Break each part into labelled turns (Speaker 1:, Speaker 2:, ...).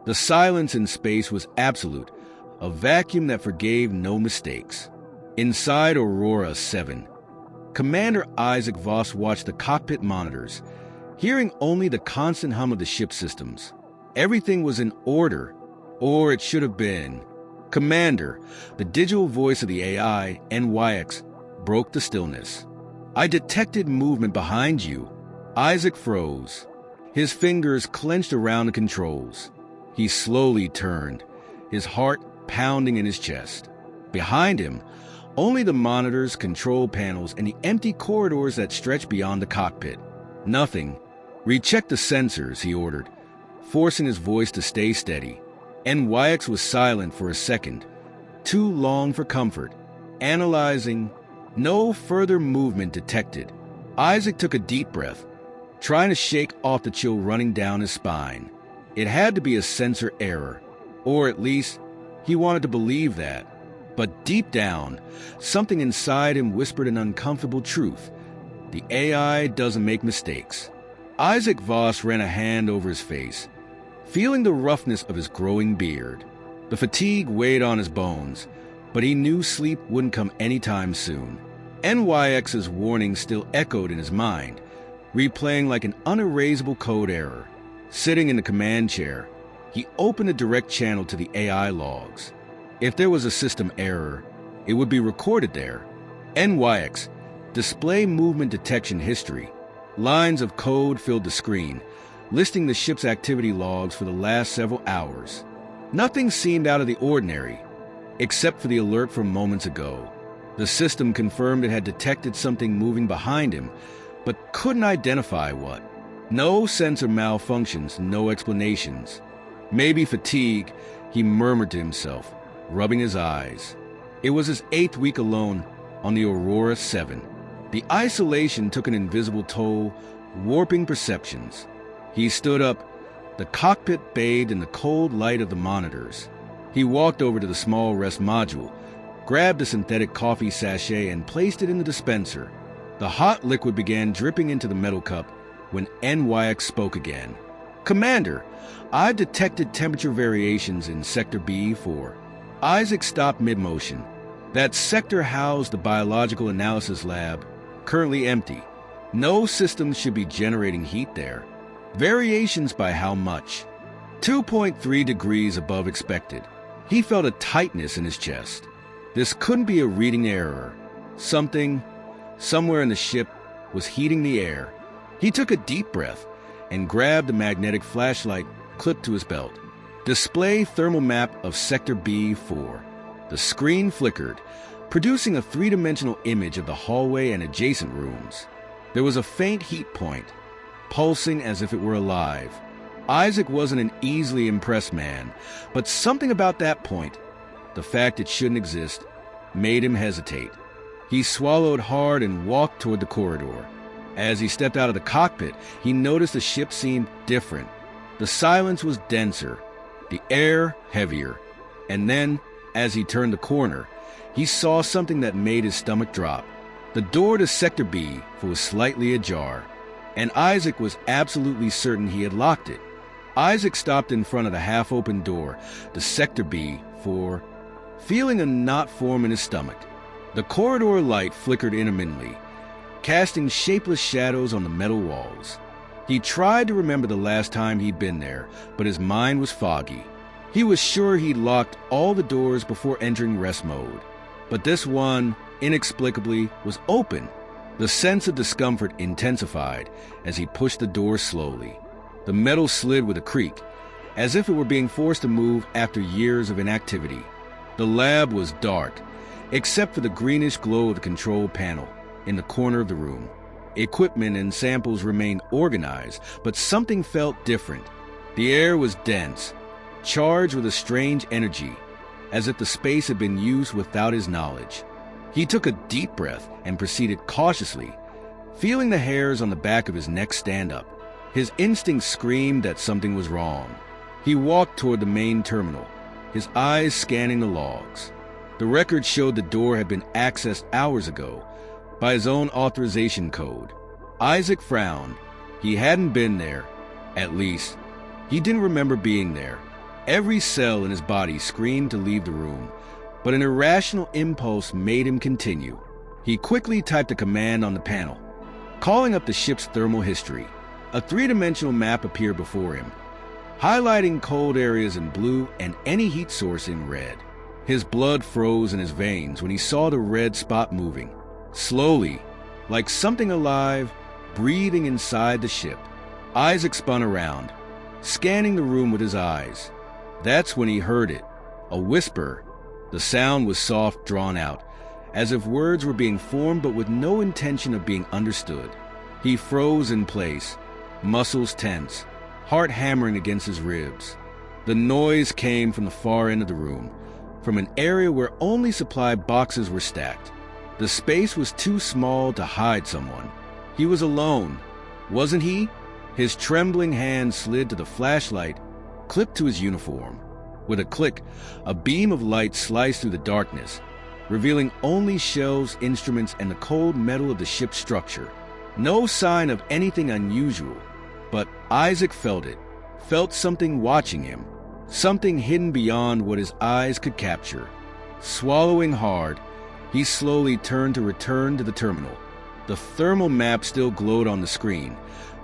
Speaker 1: The silence in space was absolute, a vacuum that forgave no mistakes. Inside Aurora 7, Commander Isaac Voss watched the cockpit monitors, hearing only the constant hum of the ship's systems. Everything was in order, or it should have been. "Commander," the digital voice of the AI, NYX, broke the stillness. "I detected movement behind you." Isaac froze. His fingers clenched around the controls. He slowly turned, his heart pounding in his chest. Behind him, only the monitors, control panels, and the empty corridors that stretched beyond the cockpit. Nothing. "Recheck the sensors," he ordered, forcing his voice to stay steady. NYX was silent for a second, too long for comfort, analyzing. No further movement detected. Isaac took a deep breath, trying to shake off the chill running down his spine. It had to be a sensor error, or at least he wanted to believe that. But deep down, something inside him whispered an uncomfortable truth. The AI doesn't make mistakes. Isaac Voss ran a hand over his face, feeling the roughness of his growing beard. The fatigue weighed on his bones, but he knew sleep wouldn't come anytime soon. NYX's warning still echoed in his mind, replaying like an unerasable code error. Sitting in the command chair, he opened a direct channel to the AI logs. If there was a system error, it would be recorded there. NYX, display movement detection history. Lines of code filled the screen, listing the ship's activity logs for the last several hours. Nothing seemed out of the ordinary, except for the alert from moments ago. The system confirmed it had detected something moving behind him, but couldn't identify what. No sensor malfunctions, no explanations. "Maybe fatigue," he murmured to himself, rubbing his eyes. It was his 8th week alone on the Aurora 7. The isolation took an invisible toll, warping perceptions. He stood up, the cockpit bathed in the cold light of the monitors. He walked over to the small rest module, grabbed a synthetic coffee sachet and placed it in the dispenser. The hot liquid began dripping into the metal cup when NYX spoke again. "Commander, I've detected temperature variations in Sector B4. Isaac stopped mid-motion. That sector housed the biological analysis lab, currently empty. No systems should be generating heat there. Variations by how much? 2.3 degrees above expected. He felt a tightness in his chest. This couldn't be a reading error. Something, somewhere in the ship, was heating the air. He took a deep breath and grabbed a magnetic flashlight clipped to his belt. Display thermal map of Sector B4. The screen flickered, producing a three-dimensional image of the hallway and adjacent rooms. There was a faint heat point, pulsing as if it were alive. Isaac wasn't an easily impressed man, but something about that point, the fact it shouldn't exist, made him hesitate. He swallowed hard and walked toward the corridor. As he stepped out of the cockpit, he noticed the ship seemed different. The silence was denser, the air heavier. And then, as he turned the corner, he saw something that made his stomach drop. The door to Sector B was slightly ajar, and Isaac was absolutely certain he had locked it. Isaac stopped in front of the half-open door to Sector B4, feeling a knot form in his stomach. The corridor light flickered intermittently, casting shapeless shadows on the metal walls. He tried to remember the last time he'd been there, but his mind was foggy. He was sure he'd locked all the doors before entering rest mode, but this one, inexplicably, was open. The sense of discomfort intensified as he pushed the door slowly. The metal slid with a creak, as if it were being forced to move after years of inactivity. The lab was dark, except for the greenish glow of the control panel in the corner of the room. Equipment and samples remained organized, but something felt different. The air was dense, charged with a strange energy, as if the space had been used without his knowledge. He took a deep breath and proceeded cautiously, feeling the hairs on the back of his neck stand up. His instincts screamed that something was wrong. He walked toward the main terminal, his eyes scanning the logs. The record showed the door had been accessed hours ago by his own authorization code. Isaac frowned. He hadn't been there. At least, he didn't remember being there. Every cell in his body screamed to leave the room, but an irrational impulse made him continue. He quickly typed a command on the panel, calling up the ship's thermal history. A three-dimensional map appeared before him, highlighting cold areas in blue and any heat source in red. His blood froze in his veins when he saw the red spot moving, slowly, like something alive, breathing inside the ship. Isaac spun around, scanning the room with his eyes. That's when he heard it, a whisper. The sound was soft, drawn out, as if words were being formed but with no intention of being understood. He froze in place, muscles tense, heart hammering against his ribs. The noise came from the far end of the room, from an area where only supply boxes were stacked. The space was too small to hide someone. He was alone, wasn't he? His trembling hand slid to the flashlight, clipped to his uniform. With a click, a beam of light sliced through the darkness, revealing only shelves, instruments, and the cold metal of the ship's structure. No sign of anything unusual, but Isaac felt it, felt something watching him, something hidden beyond what his eyes could capture. Swallowing hard, he slowly turned to return to the terminal. The thermal map still glowed on the screen,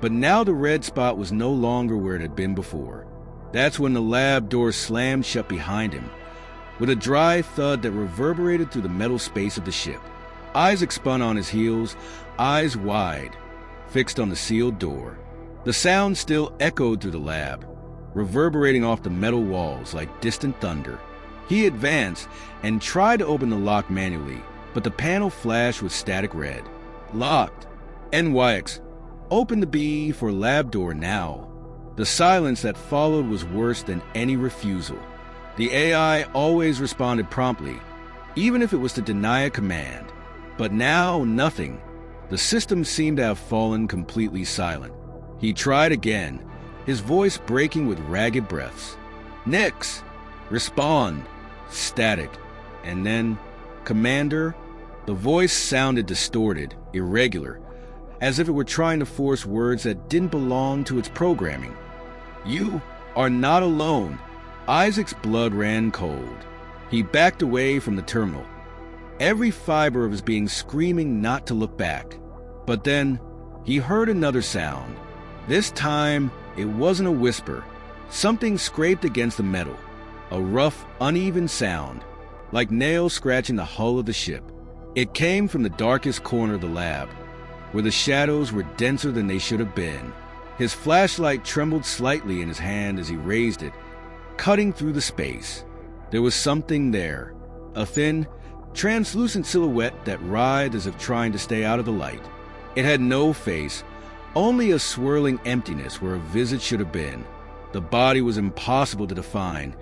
Speaker 1: but now the red spot was no longer where it had been before. That's when the lab door slammed shut behind him, with a dry thud that reverberated through the metal space of the ship. Isaac spun on his heels, eyes wide, fixed on the sealed door. The sound still echoed through the lab, reverberating off the metal walls like distant thunder. He advanced and tried to open the lock manually, but the panel flashed with static red. Locked. NYX. Open the B for lab door now. The silence that followed was worse than any refusal. The AI always responded promptly, even if it was to deny a command. But now, nothing. The system seemed to have fallen completely silent. He tried again, his voice breaking with ragged breaths. Nix! Respond! Static. And then, Commander? The voice sounded distorted, irregular, as if it were trying to force words that didn't belong to its programming. You are not alone. Isaac's blood ran cold. He backed away from the terminal, every fiber of his being screaming not to look back. But then, he heard another sound. This time, it wasn't a whisper. Something scraped against the metal, a rough, uneven sound, like nails scratching the hull of the ship. It came from the darkest corner of the lab, where the shadows were denser than they should have been. His flashlight trembled slightly in his hand as he raised it, cutting through the space. There was something there, a thin, translucent silhouette that writhed as if trying to stay out of the light. It had no face, only a swirling emptiness where a visage should have been. The body was impossible to define,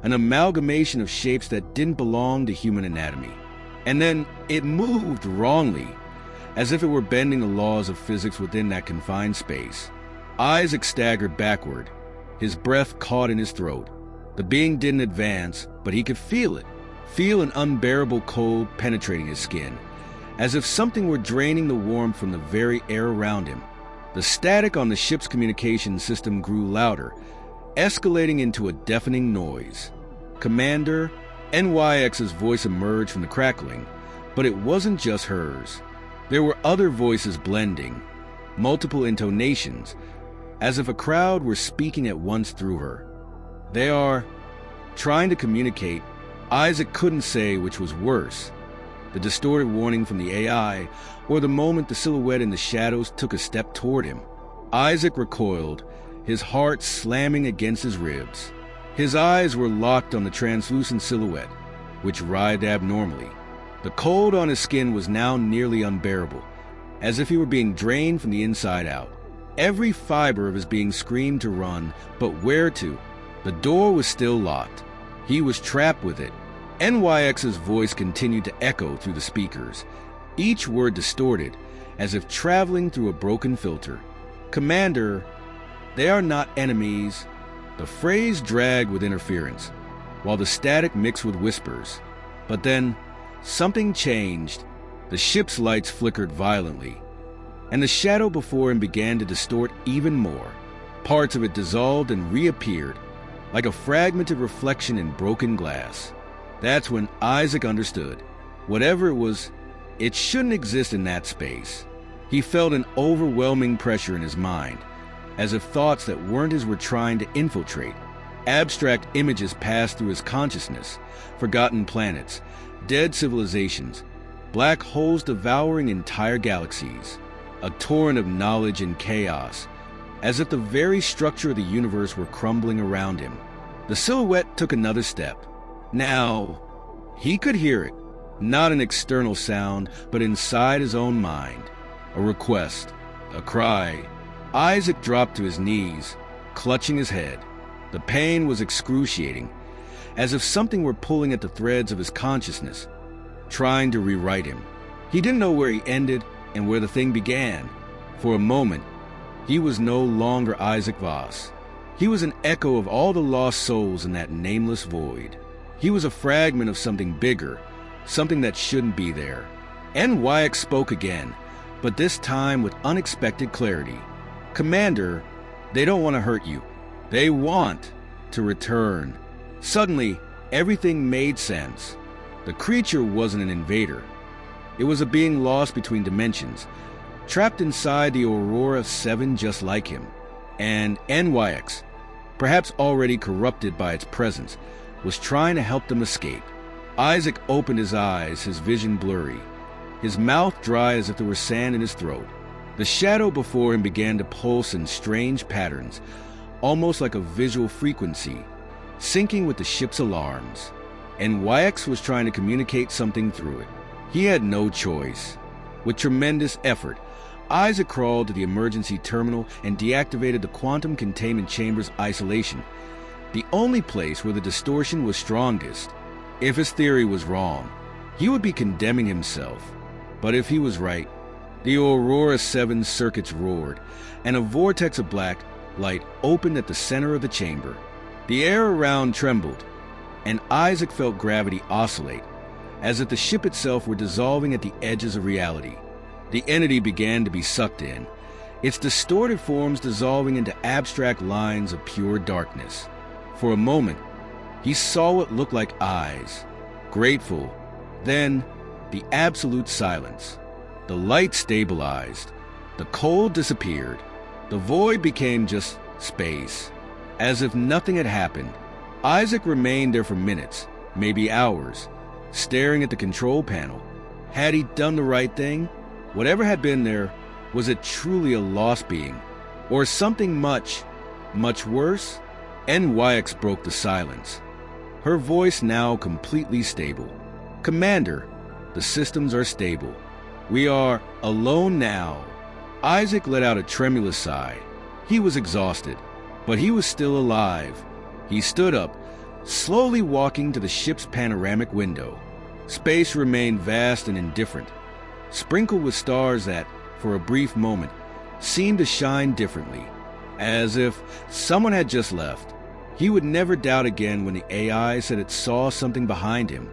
Speaker 1: an amalgamation of shapes that didn't belong to human anatomy. And then it moved wrongly, as if it were bending the laws of physics within that confined space. Isaac staggered backward, his breath caught in his throat. The being didn't advance, but he could feel it, feel an unbearable cold penetrating his skin, as if something were draining the warmth from the very air around him. The static on the ship's communication system grew louder, escalating into a deafening noise. Commander, NYX's voice emerged from the crackling, but it wasn't just hers. There were other voices blending, multiple intonations, as if a crowd were speaking at once through her. They are trying to communicate. Isaac couldn't say which was worse, the distorted warning from the AI, or the moment the silhouette in the shadows took a step toward him. Isaac recoiled, his heart slamming against his ribs. His eyes were locked on the translucent silhouette, which writhed abnormally. The cold on his skin was now nearly unbearable, as if he were being drained from the inside out. Every fiber of his being screamed to run, but where to? The door was still locked. He was trapped with it. NYX's voice continued to echo through the speakers, each word distorted, as if traveling through a broken filter. Commander, they are not enemies. The phrase dragged with interference, while the static mixed with whispers. But then, something changed. The ship's lights flickered violently, and the shadow before him began to distort even more. Parts of it dissolved and reappeared, like a fragmented reflection in broken glass. That's when Isaac understood. Whatever it was, it shouldn't exist in that space. He felt an overwhelming pressure in his mind, as if thoughts that weren't his were trying to infiltrate. Abstract images passed through his consciousness, forgotten planets, dead civilizations, black holes devouring entire galaxies, a torrent of knowledge and chaos, as if the very structure of the universe were crumbling around him. The silhouette took another step. Now, he could hear it, not an external sound, but inside his own mind. A request, a cry. Isaac dropped to his knees, clutching his head. The pain was excruciating, as if something were pulling at the threads of his consciousness, trying to rewrite him. He didn't know where he ended and where the thing began. For a moment, he was no longer Isaac Voss. He was an echo of all the lost souls in that nameless void. He was a fragment of something bigger, something that shouldn't be there. Wyack spoke again, but this time with unexpected clarity. "Commander, they don't want to hurt you. They want to return." Suddenly, everything made sense. The creature wasn't an invader. It was a being lost between dimensions, trapped inside the Aurora 7 just like him. And NYX, perhaps already corrupted by its presence, was trying to help them escape. Isaac opened his eyes, his vision blurry, his mouth dry as if there were sand in his throat. The shadow before him began to pulse in strange patterns, almost like a visual frequency, syncing with the ship's alarms. And Wyax was trying to communicate something through it. He had no choice. With tremendous effort, Isaac crawled to the emergency terminal and deactivated the quantum containment chamber's isolation, the only place where the distortion was strongest. If his theory was wrong, he would be condemning himself. But if he was right, the Aurora 7 circuits roared, and a vortex of black light opened at the center of the chamber. The air around trembled, and Isaac felt gravity oscillate, as if the ship itself were dissolving at the edges of reality. The entity began to be sucked in, its distorted forms dissolving into abstract lines of pure darkness. For a moment, he saw what looked like eyes, grateful, then the absolute silence. The light stabilized, the cold disappeared, the void became just space, as if nothing had happened. Isaac remained there for minutes, maybe hours, staring at the control panel. Had he done the right thing? Whatever had been there, was it truly a lost being? Or something much, much worse? NYX broke the silence, her voice now completely stable. "Commander, the systems are stable. We are alone now." Isaac let out a tremulous sigh. He was exhausted, but he was still alive. He stood up, slowly walking to the ship's panoramic window. Space remained vast and indifferent, sprinkled with stars that, for a brief moment, seemed to shine differently, as if someone had just left. He would never doubt again when the AI said it saw something behind him.